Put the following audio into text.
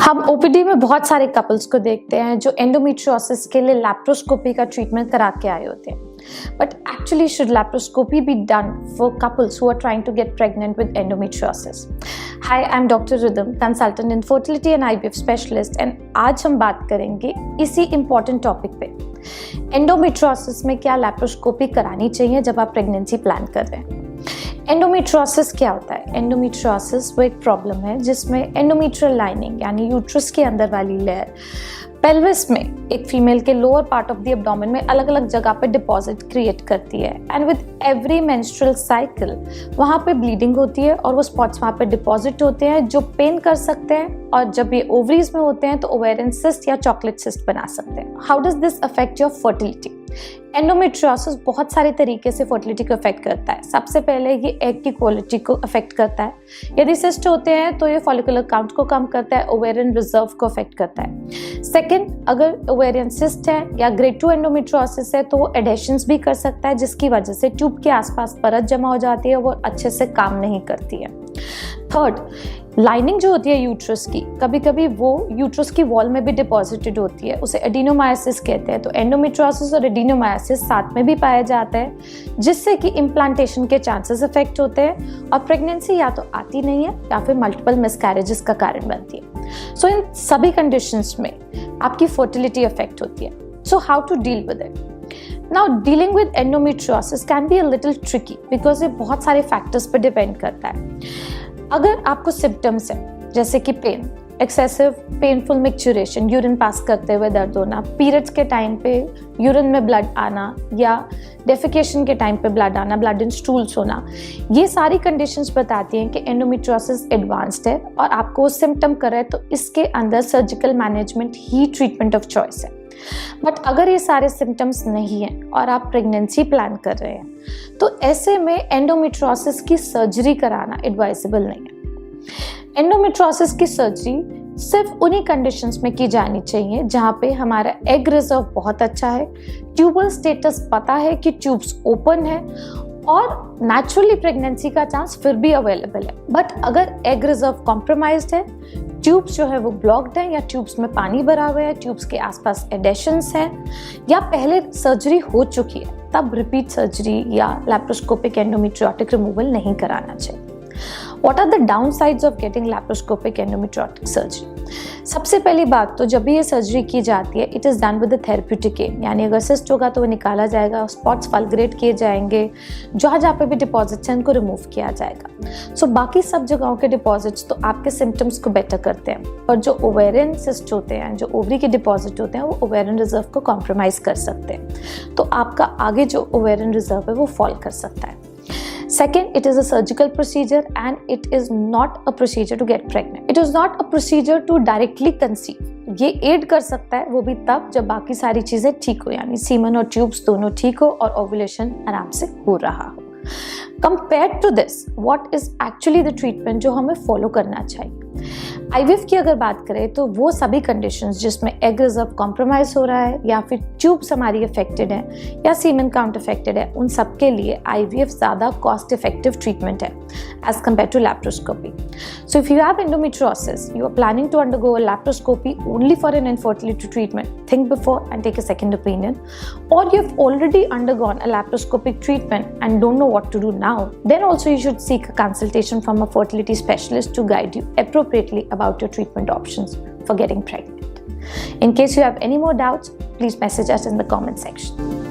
हम ओपीडी में बहुत सारे कपल्स को देखते हैं जो एंडोमेट्रियोसिस के लिए लैप्रोस्कोपी का ट्रीटमेंट करा के आए होते हैं. But actually, should laparoscopy be done for couples who are trying to get pregnant with endometriosis? Hi, I'm Dr. Rhythm, consultant in fertility and IVF specialist, and आज हम बात करेंगे इसी important topic पे. एंडोमेट्रियोसिस में क्या लैप्रोस्कोपी करानी चाहिए जब आप प्रेगनेंसी प्लान कर रहे हैं? एंडोमेट्रियोसिस क्या होता है? एंडोमेट्रियोसिस वो एक प्रॉब्लम है जिसमें एंडोमेट्रियल लाइनिंग यानी यूट्रस के अंदर वाली लेयर पेल्विस में एक फीमेल के lower part of the abdomen में अलग अलग जगह पे डिपॉजिट क्रिएट करती है. And with every menstrual cycle वहाँ पे ब्लीडिंग होती है और वो स्पॉट्स वहाँ पे डिपॉजिट होते हैं जो पेन कर सकते हैं, और जब ये ओवरीज में होते हैं तो ओवेरियन सिस्ट या चॉकलेट सिस्ट बना सकते हैं. How does this affect your fertility? Endometriosis बहुत सारे तरीके से फर्टिलिटी को अफेक्ट करता है. सबसे पहले ये एग की क्वालिटी को अफेक्ट करता है. यदि सिस्ट होते हैं तो ये फॉलिकुलर काउंट को कम करता है, ओवेरियन रिजर्व को अफेक्ट करता है. सेकंड, अगर ओवेरियन सिस्ट है या ग्रेड 2 एंडोमेट्रियोसिस है तो वो एडेशंस भी कर सकता है जिसकी वजह से ट्यूब के आसपास परत जमा हो जाती है, वो अच्छे से काम नहीं करती है. थर्ड, लाइनिंग जो होती है यूट्रस की, कभी कभी वो यूट्रस की वॉल में भी डिपॉजिटेड होती है, उसे एडिनोमायोसिस कहते हैं. तो एंडोमेट्रियोसिस और एडिनोमायोसिस साथ में भी पाया जाता है जिससे कि इम्प्लांटेशन के चांसेस अफेक्ट होते हैं और प्रेगनेंसी या तो आती नहीं है या फिर मल्टीपल मिसकैरेजेस का कारण बनती है. सो इन सभी कंडीशंस में आपकी फर्टिलिटी अफेक्ट होती है. So how to deal with it? Now, dealing with endometriosis can be a little tricky because ये बहुत सारे फैक्टर्स पर डिपेंड करता है. अगर आपको सिम्टम्स है जैसे कि pain, excessive painful micturition, urine pass करते हुए दर्द होना, पीरियड्स के टाइम पे यूरिन में ब्लड आना या डेफिकेशन के टाइम पे ब्लड आना, ब्लड इन स्टूल्स होना, ये सारी कंडीशंस बताती हैं कि एंडोमेट्रियोसिस एडवांस्ड है और आपको वो सिम्टम कर रहा है तो इसके अंदर surgical management he treatment of choice है. बट अगर ये सारे सिम्टम्स नहीं हैं और आप प्रेगनेंसी प्लान कर रहे हैं तो ऐसे में एंडोमेट्रियोसिस की सर्जरी कराना एडवाइजेबल नहीं है. एंडोमेट्रियोसिस की सर्जरी सिर्फ उन्हीं कंडीशंस में की जानी चाहिए जहाँ पे हमारा एग रिजर्व बहुत अच्छा है, ट्यूबल स्टेटस पता है कि ट्यूब्स ओपन है और नेचुरली प्रेगनेंसी का चांस फिर भी अवेलेबल है. बट अगर एग रिजर्व कॉम्प्रोमाइज्ड है, ट्यूब्स जो है वो ब्लॉक्ड है या ट्यूब्स में पानी भरा हुआ है, ट्यूब्स के आसपास एडेशंस हैं या पहले सर्जरी हो चुकी है, तब रिपीट सर्जरी या लैप्रोस्कोपिक एंडोमेट्रियोटिक रिमूवल नहीं कराना चाहिए. What are the downsides of getting laparoscopic endometriotic surgery? सबसे पहली बात तो जब भी ये सर्जरी की जाती है it is done with the therapeutic aim, यानी अगर सिस्ट होगा तो वो निकाला जाएगा, स्पॉट्स फलग्रेट किए जाएंगे, जहाँ जहाँ पे भी डिपॉजिट्स हैं उनको रिमूव किया जाएगा. सो बाकी सब जगहों के डिपॉजिट्स तो आपके सिम्टम्स को बेटर करते हैं, पर जो ओवेरियन सिस्ट होते हैं, जो ओवरी के डिपॉजिट होते हैं, वो ओवेरियन रिजर्व को कॉम्प्रोमाइज़ कर सकते हैं. तो आपका आगे जो ओवेरियन रिजर्व है वो फॉल कर सकता है. Second, it is a surgical procedure and it is not a procedure to get pregnant. It is not a procedure to directly conceive. ये एड कर सकता है वो भी तब जब बाकी सारी चीज़ें ठीक हो, यानी सीमन और ट्यूब्स दोनों ठीक हो और ओव्यूलेशन आराम से हो रहा हो. Compared to this, what is actually the treatment जो हमें फॉलो करना चाहिए? आईवीएफ की अगर बात करें तो वो सभी कंडीशंस जिसमें एग रिजर्व कॉम्प्रोमाइज हो रहा है या फिर ट्यूब्स हमारी अफेक्टेड है या सीमेन काउंट अफेक्टेड है, उन सब के लिए आईवीएफ ज़्यादा कॉस्ट इफेक्टिव ट्रीटमेंट है as compared to laparoscopy. So if you have endometriosis, you are planning to undergo a laparoscopy only for an infertility treatment, think before and take a second opinion. Or you've already undergone a laparoscopic treatment and don't know what to do now, then also you should seek a consultation from a fertility specialist to guide you appropriately about your treatment options for getting pregnant. In case you have any more doubts, please message us in the comment section.